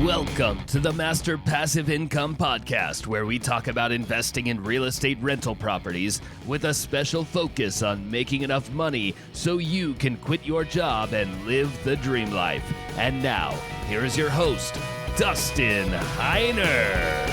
Welcome to the Master Passive Income Podcast, where we talk about investing in real estate rental properties with a special focus on making enough money so you can quit your job and live the dream life. And now, here is your host, Dustin Heiner.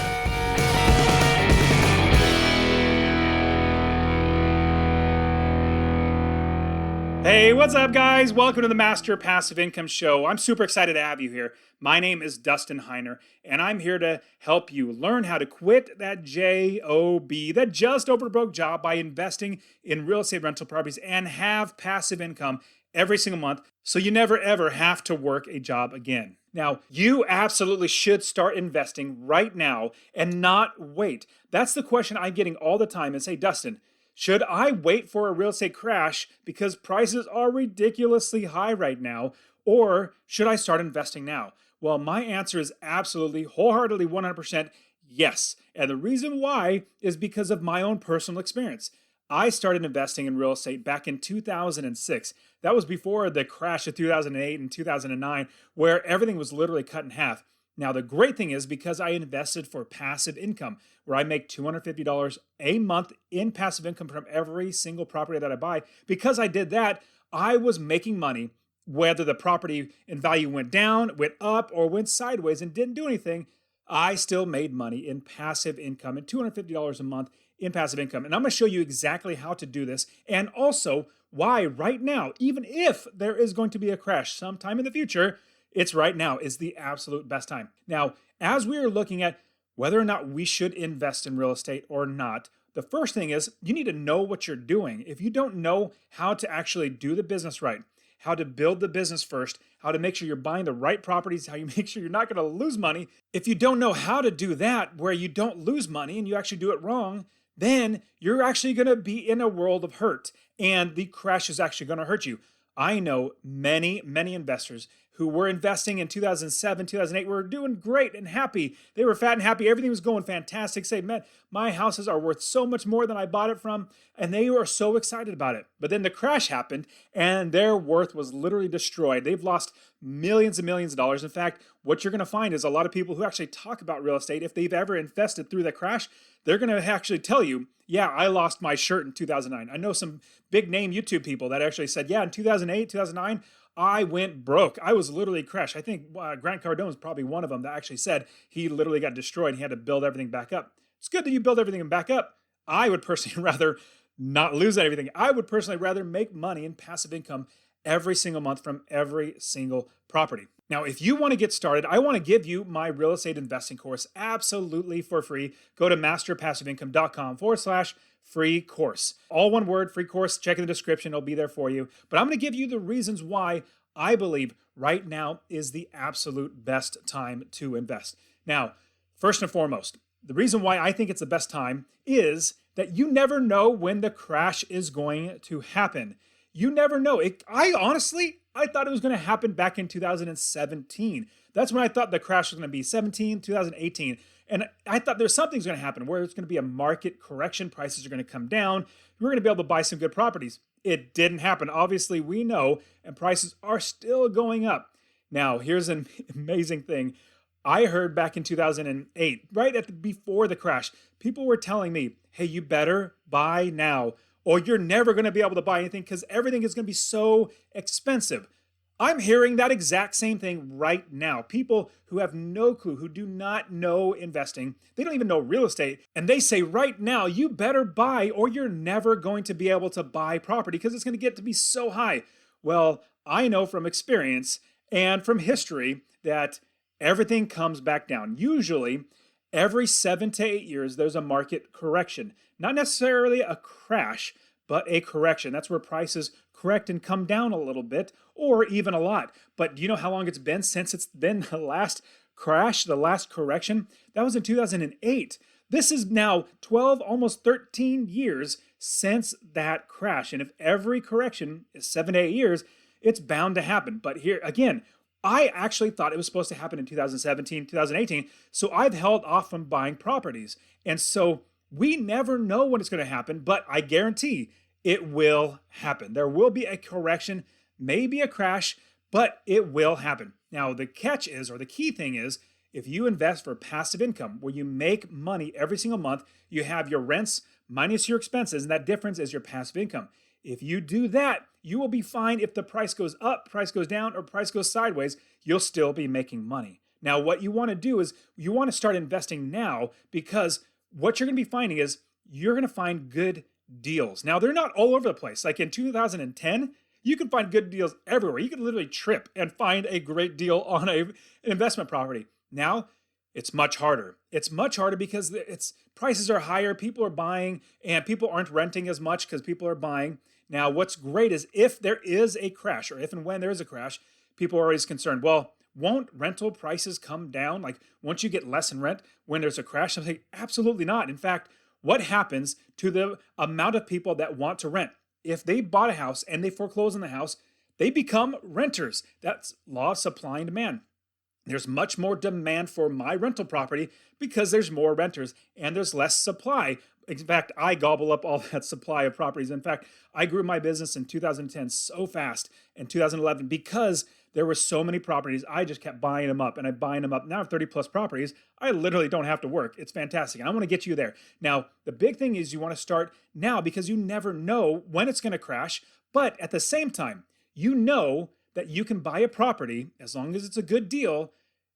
Hey, what's up, guys? Welcome to the Master Passive Income Show. I'm super excited to have you here. My name is Dustin Heiner, and I'm here to help you learn how to quit that JOB, that just over broke job, by investing in real estate rental properties and have passive income every single month so you never ever have to work a job again. Now, you absolutely should start investing right now and not wait. That's the question I'm getting all the time and say, Dustin, should I wait for a real estate crash because prices are ridiculously high right now, or should I start investing now? Well, my answer is absolutely, wholeheartedly, 100% yes. And the reason why is because of my own personal experience. I started investing in real estate back in 2006. That was before the crash of 2008 and 2009, where everything was literally cut in half. Now, the great thing is because I invested for passive income, where I make $250 a month in passive income from every single property that I buy. Because I did that, I was making money, whether the property in value went down, went up, or went sideways and didn't do anything. I still made money in passive income and $250 a month in passive income. And I'm going to show you exactly how to do this, and also why right now, even if there is going to be a crash sometime in the future, it's right now is the absolute best time. Now, as we are looking at whether or not we should invest in real estate or not, the first thing is you need to know what you're doing. If you don't know how to actually do the business right, how to build the business first, how to make sure you're buying the right properties, how you make sure you're not going to lose money, if you don't know how to do that where you don't lose money and you actually do it wrong, then you're actually going to be in a world of hurt, and the crash is actually going to hurt you. I know many investors who were investing in 2007, 2008, were doing great and happy. They were fat and happy. Everything was going fantastic. Say, man, my houses are worth so much more than I bought it from. And they were so excited about it. But then the crash happened and their worth was literally destroyed. They've lost millions and millions of dollars. In fact, what you're going to find is a lot of people who actually talk about real estate, if they've ever invested through the crash, they're going to actually tell you, yeah, I lost my shirt in 2009. I know some big name YouTube people that actually said, yeah, in 2008, 2009, I went broke. I was literally crashed. I think Grant Cardone is probably one of them that actually said he literally got destroyed. He had to build everything back up. It's good that you build everything back up. I would personally rather not lose everything. I would personally rather make money in passive income every single month from every single property. Now, if you want to get started, I want to give you my real estate investing course absolutely for free. Go to masterpassiveincome.com/free course. All one word, free course. Check in the description. It'll be there for you. But I'm going to give you the reasons why I believe right now is the absolute best time to invest. Now, first and foremost, the reason why I think it's the best time is that you never know when the crash is going to happen. You never know. I thought it was going to happen back in 2017. That's when I thought the crash was going to be 2018. And I thought there's something's going to happen where it's going to be a market correction. Prices are going to come down. We're going to be able to buy some good properties. It didn't happen. Obviously, we know, and prices are still going up. Now, here's an amazing thing. I heard back in 2008, before the crash, people were telling me, hey, you better buy now, or you're never going to be able to buy anything because everything is going to be so expensive. I'm hearing that exact same thing right now. People who have no clue, who do not know investing, they don't even know real estate, and they say right now, you better buy or you're never going to be able to buy property because it's going to get to be so high. Well, I know from experience and from history that everything comes back down. Usually, every 7 to 8 years, there's a market correction. Not necessarily a crash, but a correction. That's where prices correct and come down a little bit, or even a lot. But do you know how long it's been since it's been the last crash, the last correction? That was in 2008. This is now 12, almost 13 years since that crash. And if every correction is 7 to 8 years, it's bound to happen. But here, again, I actually thought it was supposed to happen in 2017, 2018. So I've held off from buying properties. And so we never know when it's going to happen, but I guarantee it will happen. There will be a correction, maybe a crash, but it will happen. Now, the catch is, or the key thing is If you invest for passive income where you make money every single month, you have your rents minus your expenses, and that difference is your passive income. If you do that, you will be fine if the price goes up, price goes down, or price goes sideways, you'll still be making money. Now, what you want to do is you want to start investing now, because what you're going to be finding is you're going to find good deals. Now, they're not all over the place. Like in 2010, you can find good deals everywhere. You can literally trip and find a great deal on an investment property. Now, it's much harder. It's much harder because prices are higher, people are buying, and people aren't renting as much because people are buying. Now, what's great is if there is a crash, or if and when there is a crash, people are always concerned, well, won't rental prices come down? Like, won't you get less in rent when there's a crash? I'm saying, absolutely not. In fact, what happens to the amount of people that want to rent? If they bought a house and they foreclose on the house, they become renters. That's law of supply and demand. There's much more demand for my rental property because there's more renters and there's less supply. In fact, I gobble up all that supply of properties. In fact, I grew my business in 2010 so fast, in 2011, because there were so many properties. I just kept buying them up, and I'm buying them up. Now I have 30 plus properties. I literally don't have to work. It's fantastic. And I want to get you there. Now, the big thing is you want to start now, because you never know when it's going to crash. But at the same time, you know that you can buy a property as long as it's a good deal,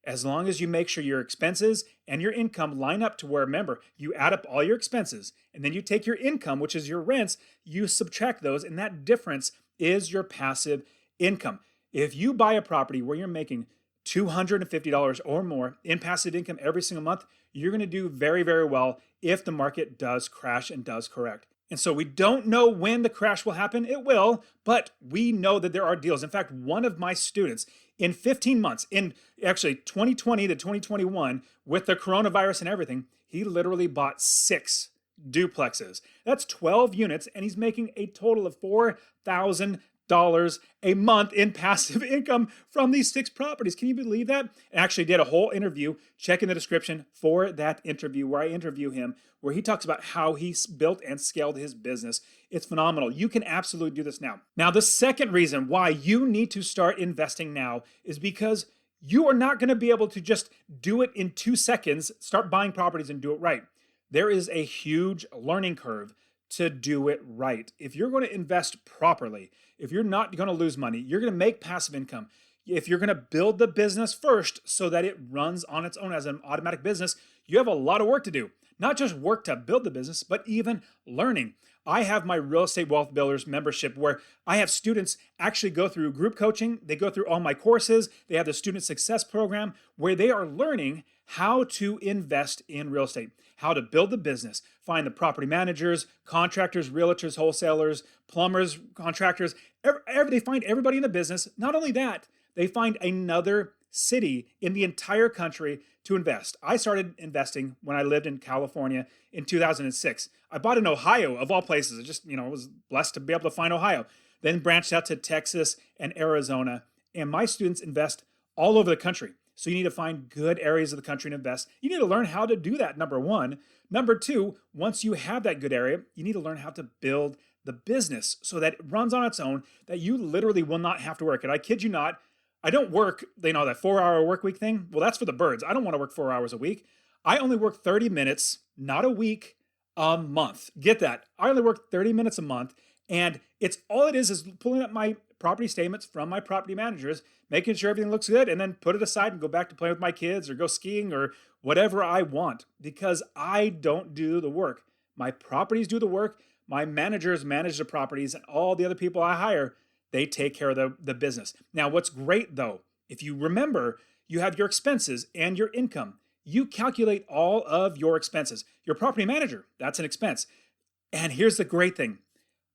as long as you make sure your expenses and your income line up to where, remember, you add up all your expenses and then you take your income, which is your rents, you subtract those, and that difference is your passive income. If you buy a property where you're making $250 or more in passive income every single month, you're going to do very, very well if the market does crash and does correct. And so we don't know when the crash will happen. It will, but we know that there are deals. In fact, one of my students in 15 months, in actually 2020 to 2021, with the coronavirus and everything, he literally bought 6 duplexes. That's 12 units, and he's making a total of $4,000 a month in passive income from these 6 properties. Can you believe that? I actually did a whole interview. Check in the description for that interview where I interview him, where he talks about how he built and scaled his business. It's phenomenal. You can absolutely do this now. Now, the second reason why you need to start investing now is because you are not going to be able to just do it in 2 seconds, start buying properties and do it right. There is a huge learning curve to do it right. If you're going to invest properly, if you're not going to lose money, you're going to make passive income. If you're going to build the business first so that it runs on its own as an automatic business, you have a lot of work to do. Not just work to build the business, but even learning. I have my Real Estate Wealth Builders membership where I have students actually go through group coaching. They go through all my courses. They have the Student Success Program where they are learning how to invest in real estate, how to build the business, find the property managers, contractors, realtors, wholesalers, plumbers, contractors. They find everybody in the business. Not only that, they find another city in the entire country to invest. I started investing when I lived in California in 2006. I bought in Ohio, of all places. I just, was blessed to be able to find Ohio. Then branched out to Texas and Arizona. And my students invest all over the country. So you need to find good areas of the country to invest. You need to learn how to do that, number one. Number two, once you have that good area, you need to learn how to build the business so that it runs on its own, that you literally will not have to work. And I kid you not, I don't work, that 4-hour work week thing. Well, that's for the birds. I don't want to work 4 hours a week. I only work 30 minutes, not a week, a month. Get that. I only work 30 minutes a month. And it's all it is pulling up my property statements from my property managers, making sure everything looks good, and then put it aside and go back to playing with my kids or go skiing or whatever I want, because I don't do the work. My properties do the work. My managers manage the properties, and all the other people I hire, they take care of the business. Now, what's great though, if you remember, you have your expenses and your income. You calculate all of your expenses. Your property manager, that's an expense. And here's the great thing.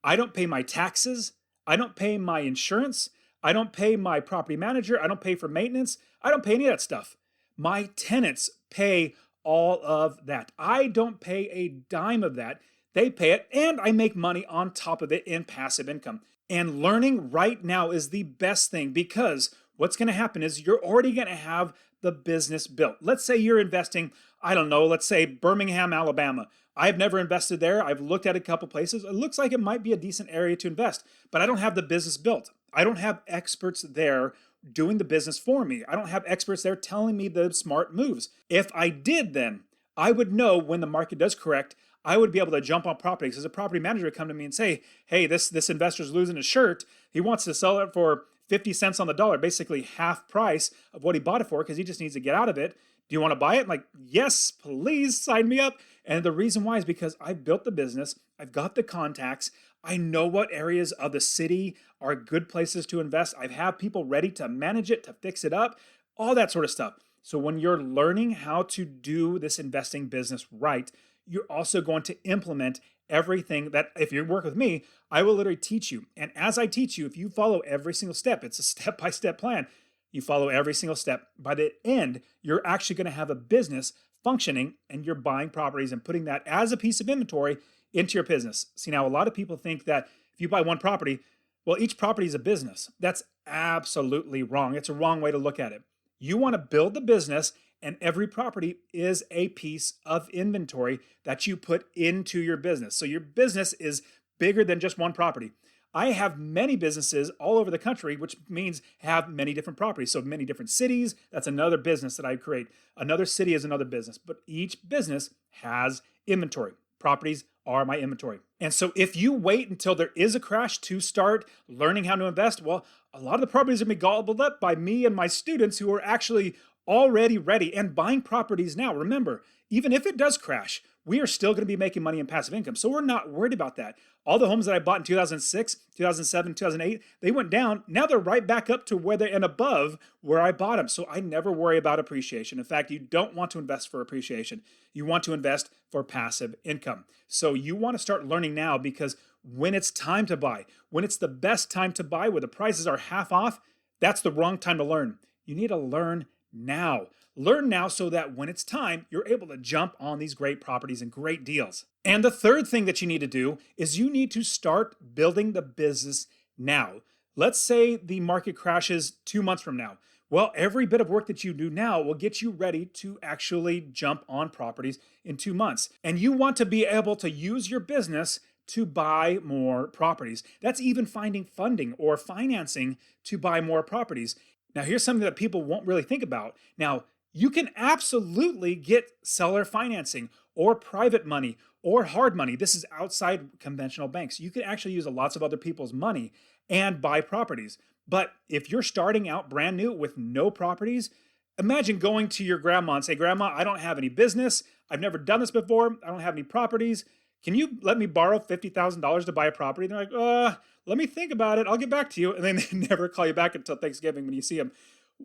I don't pay my taxes. I don't pay my insurance. I don't pay my property manager. I don't pay for maintenance. I don't pay any of that stuff. My tenants pay all of that. I don't pay a dime of that. They pay it, and I make money on top of it in passive income. And learning right now is the best thing, because what's going to happen is you're already going to have the business built. Let's say you're investing, let's say Birmingham, Alabama. I've never invested there. I've looked at a couple places. It looks like it might be a decent area to invest, but I don't have the business built. I don't have experts there doing the business for me. I don't have experts there telling me the smart moves. If I did, then I would know when the market does correct. I would be able to jump on properties. As a property manager would come to me and say, hey, this investor's losing his shirt. He wants to sell it for 50 cents on the dollar, basically half price of what he bought it for because he just needs to get out of it. Do you want to buy it? I'm like, yes, please sign me up. And the reason why is because I've built the business. I've got the contacts. I know what areas of the city are good places to invest. I have people ready to manage it, to fix it up, all that sort of stuff. So when you're learning how to do this investing business right, you're also going to implement everything that, if you work with me, I will literally teach you. And as I teach you, if you follow every single step, it's a step-by-step plan. You follow every single step. By the end, you're actually going to have a business functioning and you're buying properties and putting that as a piece of inventory into your business. See, now a lot of people think that if you buy one property, well, each property is a business. That's absolutely wrong. It's a wrong way to look at it. You want to build the business, and every property is a piece of inventory that you put into your business. So your business is bigger than just one property. I have many businesses all over the country, which means have many different properties. So many different cities, that's another business that I create. Another city is another business, but each business has inventory. Properties are my inventory. And so if you wait until there is a crash to start learning how to invest, well, a lot of the properties are going to be gobbled up by me and my students who are actually already ready and buying properties now. Remember, even if it does crash, we are still going to be making money in passive income. So we're not worried about that. All the homes that I bought in 2006, 2007, 2008, they went down. Now they're right back up to where they're and above where I bought them. So I never worry about appreciation. In fact, you don't want to invest for appreciation. You want to invest for passive income. So you want to start learning now, because when it's time to buy, when it's the best time to buy, where the prices are half off, that's the wrong time to learn. You need to learn now. Learn now so that when it's time, you're able to jump on these great properties and great deals. And the third thing that you need to do is you need to start building the business now. Let's say the market crashes 2 months from now. Well, every bit of work that you do now will get you ready to actually jump on properties in 2 months. And you want to be able to use your business to buy more properties. That's even finding funding or financing to buy more properties. Now, here's something that people won't really think about. Now, you can absolutely get seller financing or private money or hard money. This is outside conventional banks. You can actually use lots of other people's money and buy properties. But if you're starting out brand new with no properties, imagine going to your grandma and say, Grandma, I don't have any business. I've never done this before. I don't have any properties. Can you let me borrow $50,000 to buy a property? And they're like, let me think about it. I'll get back to you. And then they never call you back until Thanksgiving when you see them.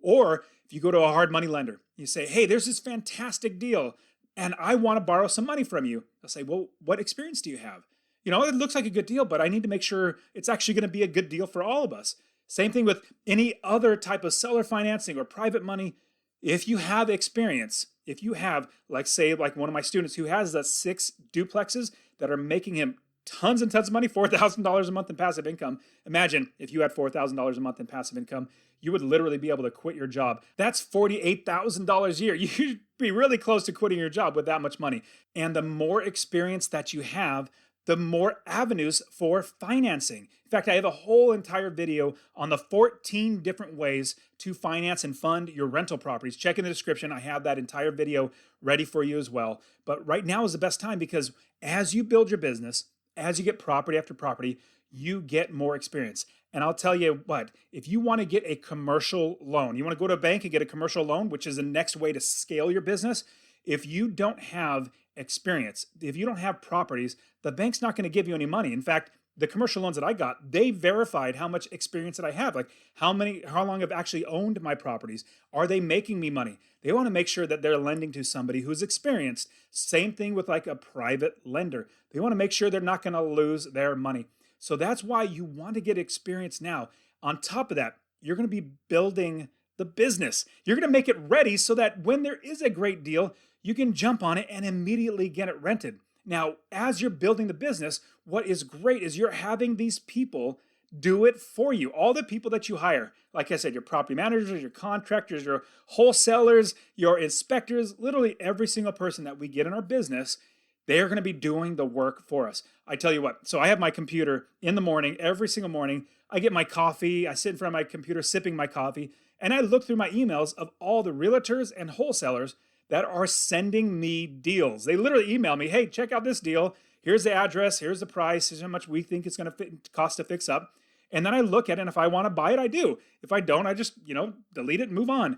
Or if you go to a hard money lender, you say, hey, there's this fantastic deal and I want to borrow some money from you. They'll say, well, what experience do you have? You know, it looks like a good deal, but I need to make sure it's actually going to be a good deal for all of us. Same thing with any other type of seller financing or private money. If you have experience, if you have, like one of my students who has the 6 duplexes that are making him tons and tons of money, $4,000 a month in passive income. Imagine if you had $4,000 a month in passive income, you would literally be able to quit your job. That's $48,000 a year. You'd be really close to quitting your job with that much money. And the more experience that you have, the more avenues for financing. In fact, I have a whole entire video on the 14 different ways to finance and fund your rental properties. Check in the description. I have that entire video ready for you as well. But right now is the best time, because as you build your business, as you get property after property, you get more experience. And I'll tell you what, if you want to get a commercial loan, you want to go to a bank and get a commercial loan, which is the next way to scale your business. If you don't have experience, if you don't have properties, the bank's not going to give you any money. In fact, the commercial loans that I got, they verified how much experience that I have, like how long I've actually owned my properties. Are they making me money? They want to make sure that they're lending to somebody who's experienced. Same thing with like a private lender. They want to make sure they're not going to lose their money. So that's why you want to get experience now. On top of that, you're going to be building the business. You're going to make it ready so that when there is a great deal, you can jump on it and immediately get it rented. Now, as you're building the business, what is great is you're having these people do it for you. All the people that you hire, like I said, your property managers, your contractors, your wholesalers, your inspectors, literally every single person that we get in our business, They are going to be doing the work for us. I tell you what, so I have my computer in the morning, every single morning. I get my coffee, I sit in front of my computer sipping my coffee, and I look through my emails of all the realtors and wholesalers that are sending me deals. They literally email me, hey, check out this deal. Here's the address, here's the price, here's how much we think it's going to cost to fix up. And then I look at it, and if I want to buy it, I do. If I don't, I just, delete it and move on.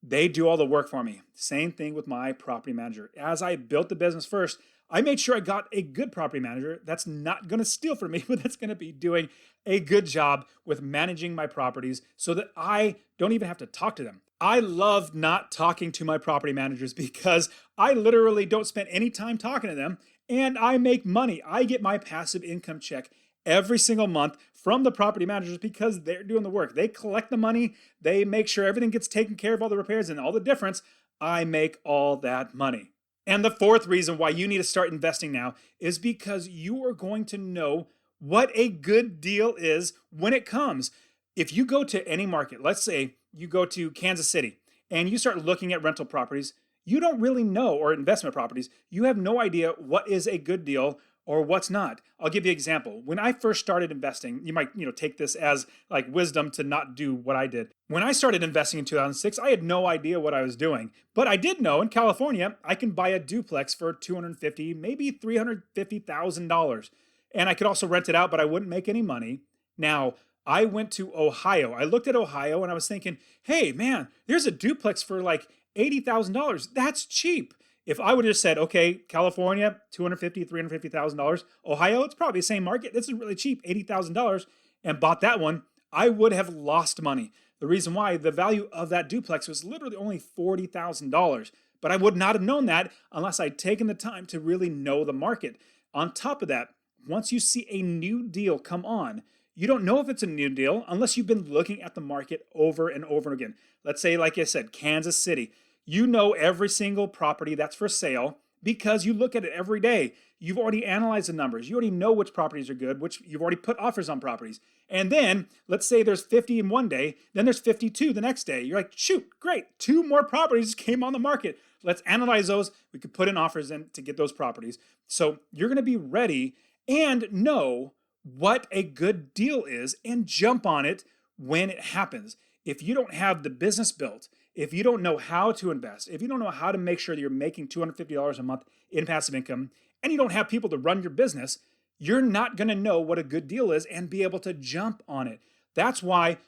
They do all the work for me. Same thing with my property manager. As I built the business first, I made sure I got a good property manager that's not going to steal from me, but that's going to be doing a good job with managing my properties so that I don't even have to talk to them. I love not talking to my property managers because I literally don't spend any time talking to them, and I make money. I get my passive income check every single month from the property managers because they're doing the work. They collect the money, they make sure everything gets taken care of, all the repairs and all the difference. I make all that money. And the fourth reason why you need to start investing now is because you are going to know what a good deal is when it comes. If you go to any market, let's say you go to Kansas City and you start looking at rental properties, you don't really know, or investment properties, you have no idea what is a good deal or what's not. I'll give you an example. When I first started investing, you might take this as like wisdom to not do what I did. When I started investing in 2006, I had no idea what I was doing. But I did know in California, I can buy a duplex for $250,000, maybe $350,000. And I could also rent it out, but I wouldn't make any money. Now, I went to Ohio. I looked at Ohio and I was thinking, hey, man, there's a duplex for like $80,000. That's cheap. If I would have just said, okay, California, $250,000, $350,000. Ohio, it's probably the same market. This is really cheap, $80,000, and bought that one, I would have lost money. The reason why, the value of that duplex was literally only $40,000. But I would not have known that unless I'd taken the time to really know the market. On top of that, once you see a new deal come on, you don't know if it's a new deal unless you've been looking at the market over and over again. Let's say, like I said, Kansas City. You know every single property that's for sale because you look at it every day. You've already analyzed the numbers. You already know which properties are good, which you've already put offers on properties. And then let's say there's 50 in one day, then there's 52 the next day. You're like, shoot, great. 2 more properties came on the market. Let's analyze those. We could put in offers in to get those properties. So you're going to be ready and know what a good deal is and jump on it when it happens. If you don't have the business built, if you don't know how to invest, if you don't know how to make sure that you're making $250 a month in passive income, and you don't have people to run your business, you're not going to know what a good deal is and be able to jump on it. That's why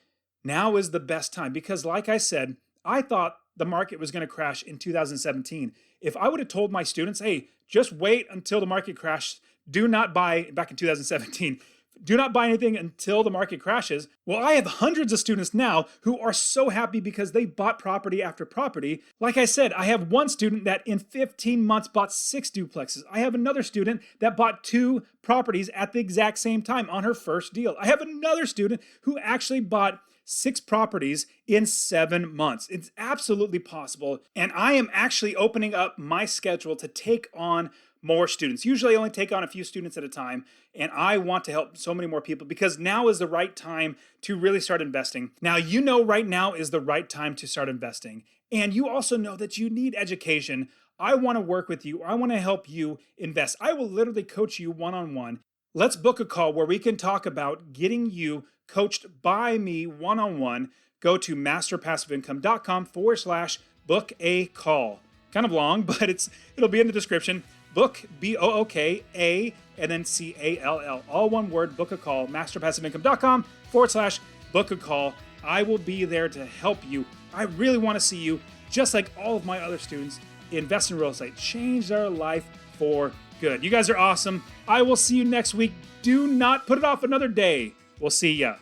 now is the best time. Because like I said, I thought the market was going to crash in 2017. If I would have told my students, hey, just wait until the market crashes, do not buy back in 2017. Do not buy anything until the market crashes. Well, I have hundreds of students now who are so happy because they bought property after property. Like I said, I have one student that in 15 months bought 6 duplexes. I have another student that bought 2 properties at the exact same time on her first deal. I have another student who actually bought 6 properties in 7 months. It's absolutely possible. And I am actually opening up my schedule to take on more students. Usually I only take on a few students at a time, and I want to help so many more people because now is the right time to really start investing. Now, you know right now is the right time to start investing, and you also know that you need education. I want to work with you. I want to help you invest. I will literally coach you one-on-one. Let's book a call where we can talk about getting you coached by me one-on-one. Go to masterpassiveincome.com/book a call. Kind of long, but it'll be in the description. Book, BOOKA, and then CALL. All one word, book a call, masterpassiveincome.com/book a call. I will be there to help you. I really want to see you, just like all of my other students, invest in real estate, change their life for good. You guys are awesome. I will see you next week. Do not put it off another day. We'll see ya.